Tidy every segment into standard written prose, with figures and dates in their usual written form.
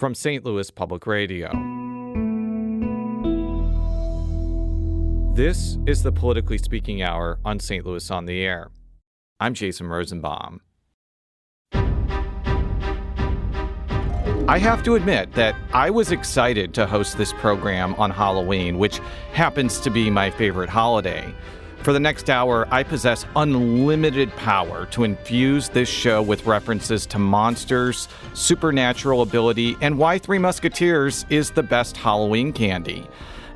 from St. Louis Public Radio. This is the Politically Speaking Hour on St. Louis on the Air. I'm Jason Rosenbaum. I have to admit that I was excited to host this program on Halloween, which happens to be my favorite holiday. For the next hour, I possess unlimited power to infuse this show with references to monsters, supernatural ability, and why Three Musketeers is the best Halloween candy.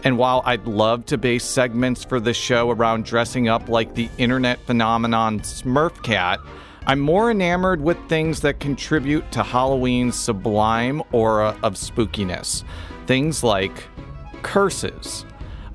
And while I'd love to base segments for the show around dressing up like the internet phenomenon Smurf Cat, I'm more enamored with things that contribute to Halloween's sublime aura of spookiness. Things like curses.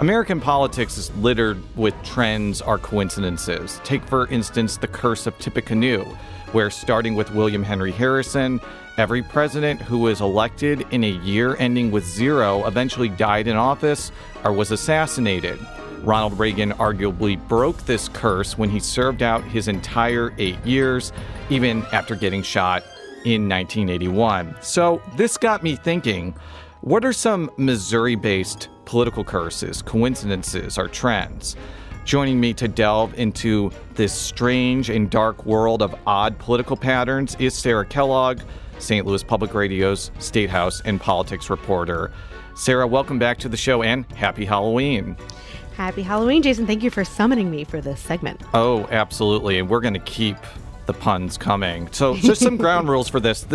American politics is littered with trends or coincidences. Take, for instance, the curse of Tippecanoe, where starting with William Henry Harrison, every president who was elected in a year ending with 0 eventually died in office or was assassinated. Ronald Reagan arguably broke this curse when he served out his entire 8 years, even after getting shot in 1981. So this got me thinking, what are some Missouri-based political curses, coincidences, or trends? Joining me to delve into this strange and dark world of odd political patterns is Sarah Kellogg, St. Louis Public Radio's State House and Politics reporter. Sarah, welcome back to the show and happy Halloween. Happy Halloween, Jason. Thank you for summoning me for this segment. Oh, absolutely. And we're going to keep the puns coming. So just some ground rules for this.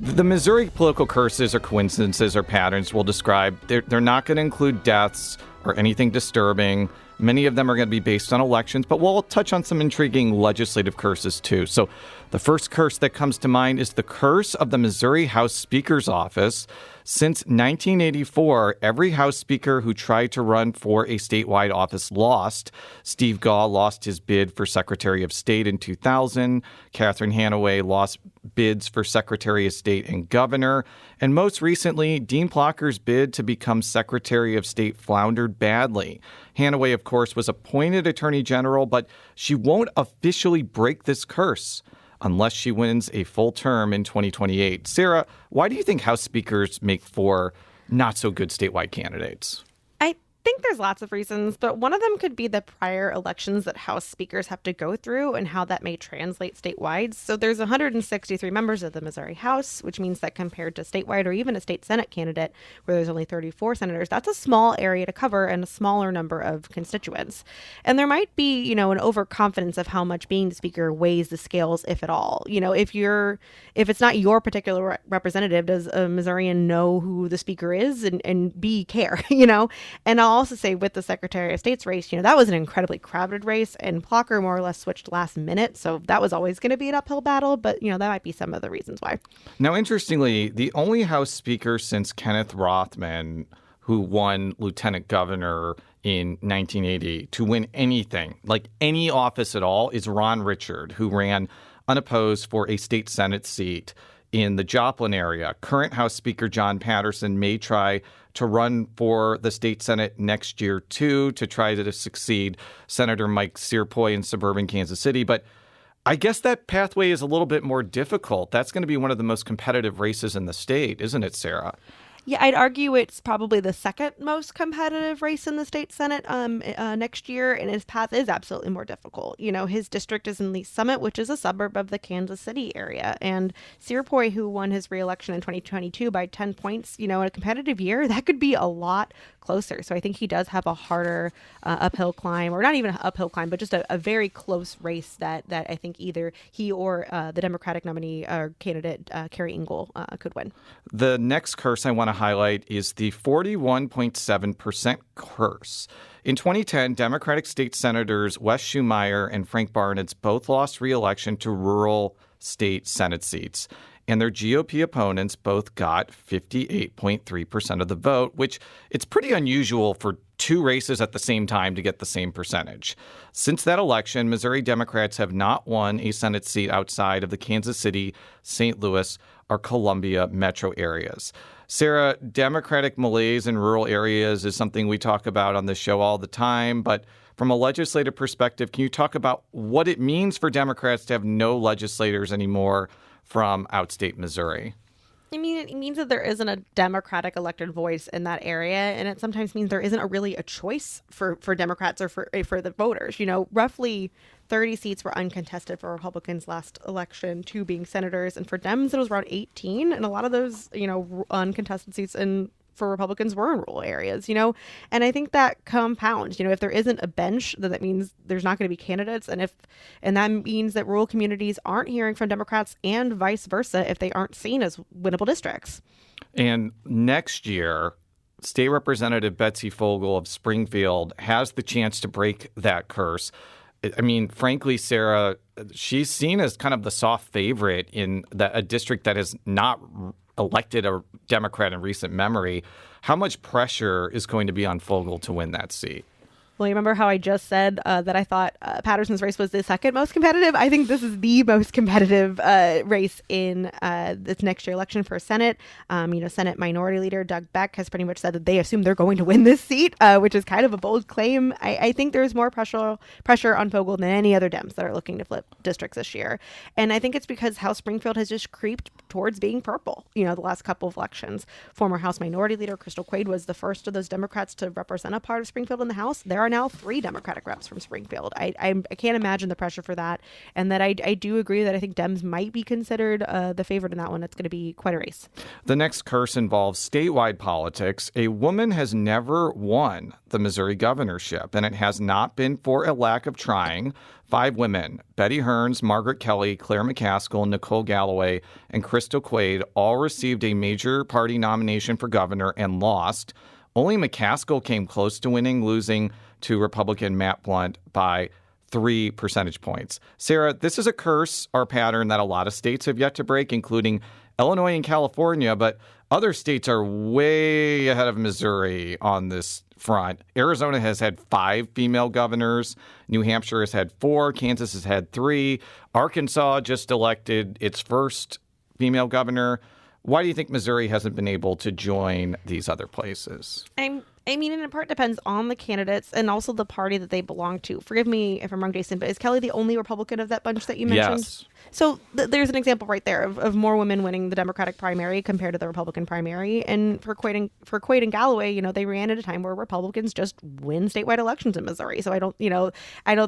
The Missouri political curses or coincidences or patterns we'll describe, they're not going to include deaths or anything disturbing. Many of them are going to be based on elections, but we'll touch on some intriguing legislative curses too. So the first curse that comes to mind is the curse of the Missouri House Speaker's office. Since 1984, every House Speaker who tried to run for a statewide office lost. Steve Gaw lost his bid for Secretary of State in 2000. Catherine Hanaway lost bids for Secretary of State and Governor. And most recently, Dean Plocker's bid to become Secretary of State floundered badly. Hanaway, of course, was appointed Attorney General, but she won't officially break this curse unless she wins a full term in 2028. Sarah, why do you think House speakers make for not-so-good statewide candidates? I think there's lots of reasons, but one of them could be the prior elections that House speakers have to go through and how that may translate statewide. So there's 163 members of the Missouri House, which means that compared to statewide or even a state Senate candidate where there's only 34 senators, that's a small area to cover and a smaller number of constituents. And there might be, an overconfidence of how much being the speaker weighs the scales, if at all. If it's not your particular representative, does a Missourian know who the speaker is and care, And I'll also say with the Secretary of State's race, that was an incredibly crowded race and Plocker more or less switched last minute. So that was always going to be an uphill battle. But, that might be some of the reasons why. Now, interestingly, the only House Speaker since Kenneth Rothman, who won Lieutenant Governor in 1980, to win anything, like any office at all, is Ron Richard, who ran unopposed for a state Senate seat in the Joplin area. Current House Speaker John Patterson may try to run for the state Senate next year, too, to try to succeed Senator Mike Searpoy in suburban Kansas City. But I guess that pathway is a little bit more difficult. That's going to be one of the most competitive races in the state, isn't it, Sarah? Yeah, I'd argue it's probably the second most competitive race in the state Senate next year, and his path is absolutely more difficult. His district is in Lee Summit, which is a suburb of the Kansas City area. And Searpoy, who won his reelection in 2022 by 10 points, in a competitive year, that could be a lot closer. So I think he does have a harder uphill climb, or not even an uphill climb, but just a very close race that I think either he or the Democratic nominee or candidate, Carrie Engel, could win. The next curse I want to highlight is the 41.7% curse. In 2010, Democratic state senators Wes Schumeyer and Frank Barnitz both lost re-election to rural state Senate seats, and their GOP opponents both got 58.3% of the vote, which it's pretty unusual for two races at the same time to get the same percentage. Since that election, Missouri Democrats have not won a Senate seat outside of the Kansas City, St. Louis, or Columbia metro areas. Sarah, Democratic malaise in rural areas is something we talk about on this show all the time, but from a legislative perspective, can you talk about what it means for Democrats to have no legislators anymore from outstate Missouri? I mean, it means that there isn't a Democratic elected voice in that area, and it sometimes means there isn't really a choice for Democrats or for the voters. Roughly 30 seats were uncontested for Republicans last election, 2 being senators, and for Dems it was around 18, and a lot of those, uncontested seats for Republicans were in rural areas, and I think that compounds, if there isn't a bench, then that means there's not going to be candidates. And that means that rural communities aren't hearing from Democrats and vice versa if they aren't seen as winnable districts. And next year, State Representative Betsy Fogel of Springfield has the chance to break that curse. I mean, frankly, Sarah, she's seen as kind of the soft favorite in a district that has not elected a Democrat in recent memory. How much pressure is going to be on Fogel to win that seat? Well, you remember how I just said that I thought Patterson's race was the second most competitive? I think this is the most competitive race in this next year election for Senate. Senate Minority Leader Doug Beck has pretty much said that they assume they're going to win this seat, which is kind of a bold claim. I think there's more pressure on Fogel than any other Dems that are looking to flip districts this year. And I think it's because House Springfield has just creeped towards being purple, the last couple of elections. Former House Minority Leader Crystal Quaid was the first of those Democrats to represent a part of Springfield in the House. There are now 3 Democratic reps from Springfield. I can't imagine the pressure for that. And that I do agree that I think Dems might be considered the favorite in that one. It's going to be quite a race. The next curse involves statewide politics. A woman has never won the Missouri governorship, and it has not been for a lack of trying. 5 women, Betty Hearns, Margaret Kelly, Claire McCaskill, Nicole Galloway, and Crystal Quaid, all received a major party nomination for governor and lost. Only McCaskill came close to winning, losing to Republican Matt Blunt by 3 percentage points. Sarah, this is a curse or pattern that a lot of states have yet to break, including Illinois and California, but other states are way ahead of Missouri on this front. Arizona has had 5 female governors. New Hampshire has had 4. Kansas has had 3. Arkansas just elected its first female governor. Why do you think Missouri hasn't been able to join these other places? I mean, in part depends on the candidates and also the party that they belong to. Forgive me if I'm wrong, Jason, but is Kelly the only Republican of that bunch that you mentioned? Yes. So there's an example right there of more women winning the Democratic primary compared to the Republican primary. And for Quaid and Galloway, they ran at a time where Republicans just win statewide elections in Missouri. So I don't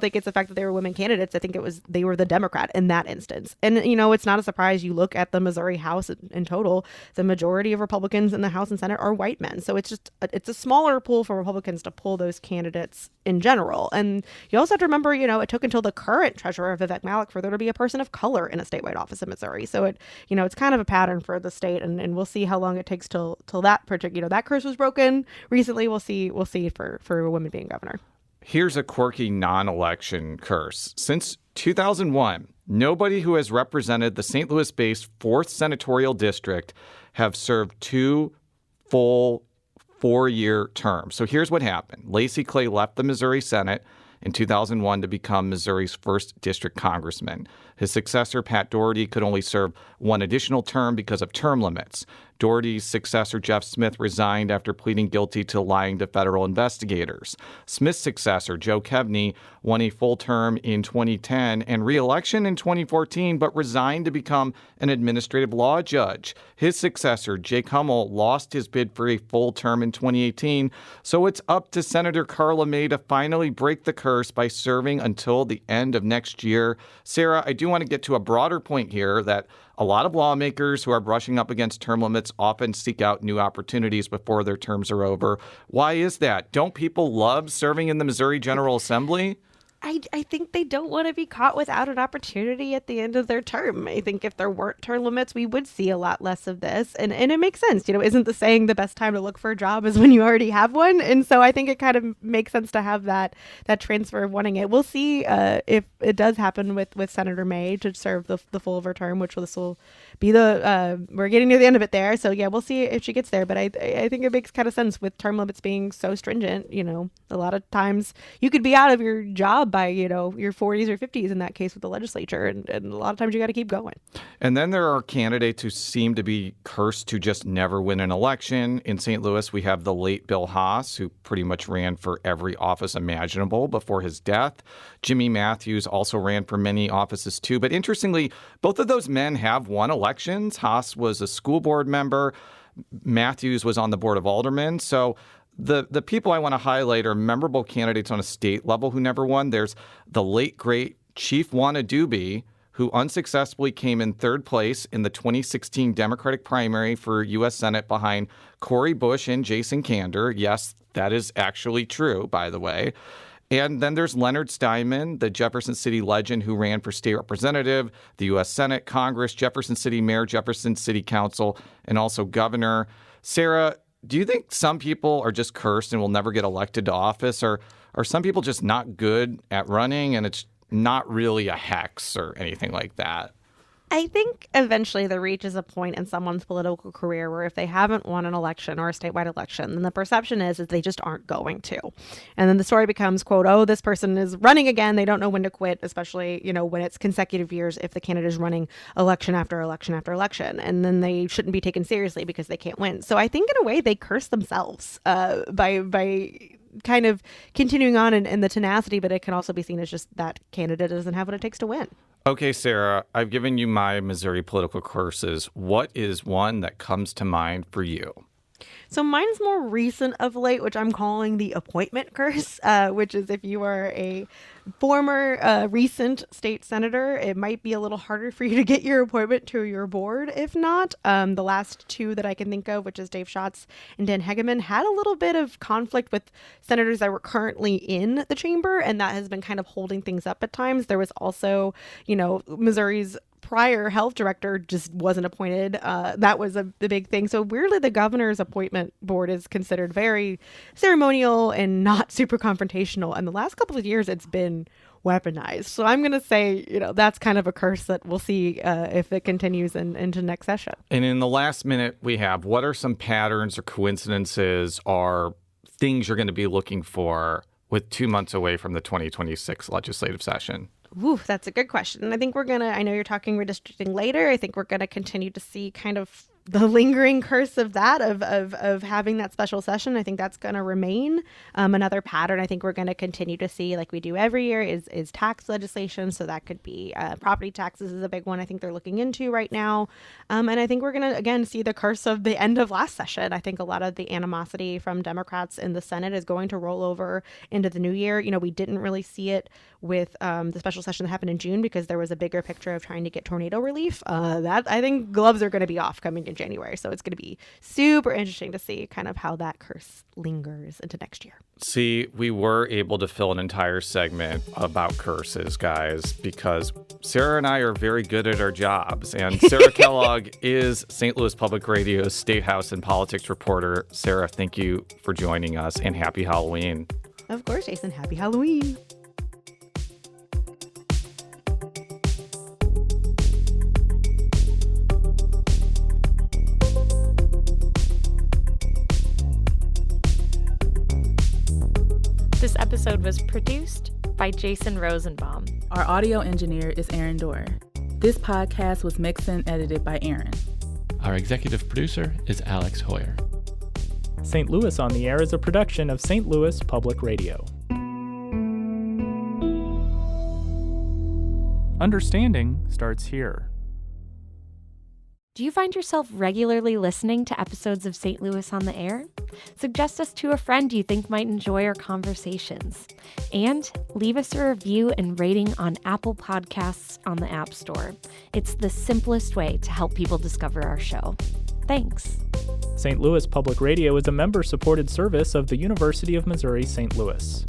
think it's the fact that they were women candidates. I think they were the Democrat in that instance. And, it's not a surprise. You look at the Missouri House in total, the majority of Republicans in the House and Senate are white men. So it's a smaller pool for Republicans to pull those candidates in general. And you also have to remember, it took until the current treasurer, Vivek Malik, for there to be a person of color in a statewide office in Missouri. So it's kind of a pattern for the state, and we'll see how long it takes till that particular, that curse was broken recently. We'll see for a woman being governor. Here's a quirky non-election curse. Since 2001, nobody who has represented the St. Louis-based 4th senatorial district have served 2 full 4-year terms. So here's what happened. Lacey Clay left the Missouri Senate in 2001 to become Missouri's 1st district congressman. His successor, Pat Doherty, could only serve 1 additional term because of term limits. Doherty's successor, Jeff Smith, resigned after pleading guilty to lying to federal investigators. Smith's successor, Joe Kevney, won a full term in 2010 and re-election in 2014, but resigned to become an administrative law judge. His successor, Jake Hummel, lost his bid for a full term in 2018, so it's up to Senator Carla May to finally break the curse by serving until the end of next year. Sarah, I do want to get to a broader point here that a lot of lawmakers who are brushing up against term limits often seek out new opportunities before their terms are over. Why is that? Don't people love serving in the Missouri General Assembly? I think they don't want to be caught without an opportunity at the end of their term. I think if there weren't term limits, we would see a lot less of this. And it makes sense. Isn't the saying the best time to look for a job is when you already have one? And so I think it kind of makes sense to have that transfer of wanting it. We'll see if it does happen with Senator May to serve the full of her term, which this will be we're getting near the end of it there. So yeah, we'll see if she gets there. But I think it makes kind of sense with term limits being so stringent. A lot of times you could be out of your job job by, your 40s or 50s in that case with the legislature. And a lot of times you got to keep going. And then there are candidates who seem to be cursed to just never win an election. In St. Louis, we have the late Bill Haas, who pretty much ran for every office imaginable before his death. Jimmy Matthews also ran for many offices too. But interestingly, both of those men have won elections. Haas was a school board member. Matthews was on the Board of Aldermen. So the people I want to highlight are memorable candidates on a state level who never won. There's the late, great Chief Wanna Doobie, who unsuccessfully came in third place in the 2016 Democratic primary for U.S. Senate behind Cori Bush and Jason Kander. Yes, that is actually true, by the way. And then there's Leonard Steinman, the Jefferson City legend who ran for state representative, the U.S. Senate, Congress, Jefferson City mayor, Jefferson City council, and also governor. Sarah, do you think some people are just cursed and will never get elected to office? Or are some people just not good at running and it's not really a hex or anything like that? I think eventually there reaches a point in someone's political career where if they haven't won an election or a statewide election, then the perception is that they just aren't going to. And then the story becomes, quote, oh, this person is running again. They don't know when to quit, especially, when it's consecutive years, if the candidate is running election after election after election. And then they shouldn't be taken seriously because they can't win. So I think in a way they curse themselves by kind of continuing on in the tenacity, but it can also be seen as just that candidate doesn't have what it takes to win. Okay, Sarah, I've given you my Missouri political curses. What is one that comes to mind for you? So mine's more recent of late, which I'm calling the appointment curse, which is if you are a former recent state senator, it might be a little harder for you to get your appointment to your board. If not, the last two that I can think of, which is Dave Schatz and Dan Hegeman, had a little bit of conflict with senators that were currently in the chamber, and that has been kind of holding things up at times. There was also, Missouri's prior health director just wasn't appointed. That was the big thing. So weirdly, the governor's appointment board is considered very ceremonial and not super confrontational. And the last couple of years, it's been weaponized. So I'm going to say, that's kind of a curse that we'll see if it continues into next session. And in the last minute we have, what are some patterns or coincidences or things you're going to be looking for with 2 months away from the 2026 legislative session? Ooh, that's a good question. And I think I know you're talking redistricting later. I think we're going to continue to see kind of the lingering curse of that, of having that special session. I think that's going to remain. Another pattern I think we're going to continue to see, like we do every year, is tax legislation. So that could be property taxes is a big one I think they're looking into right now. And I think we're going to, again, see the curse of the end of last session. I think a lot of the animosity from Democrats in the Senate is going to roll over into the new year. We didn't really see it with the special session that happened in June because there was a bigger picture of trying to get tornado relief. That I think gloves are going to be off coming in January. So it's going to be super interesting to see kind of how that curse lingers into next year. See, we were able to fill an entire segment about curses, guys, because Sarah and I are very good at our jobs. And Sarah Kellogg is St. Louis Public Radio's State House and Politics reporter. Sarah, thank you for joining us, and happy Halloween. Of course, Jason. Happy Halloween. This episode was produced by Jason Rosenbaum. Our audio engineer is Aaron Dorr. This podcast was mixed and edited by Aaron. Our executive producer is Alex Hoyer. St. Louis on the Air is a production of St. Louis Public Radio. Understanding starts here. Do you find yourself regularly listening to episodes of St. Louis on the Air? Suggest us to a friend you think might enjoy our conversations. And leave us a review and rating on Apple Podcasts on the App Store. It's the simplest way to help people discover our show. Thanks. St. Louis Public Radio is a member-supported service of the University of Missouri St. Louis.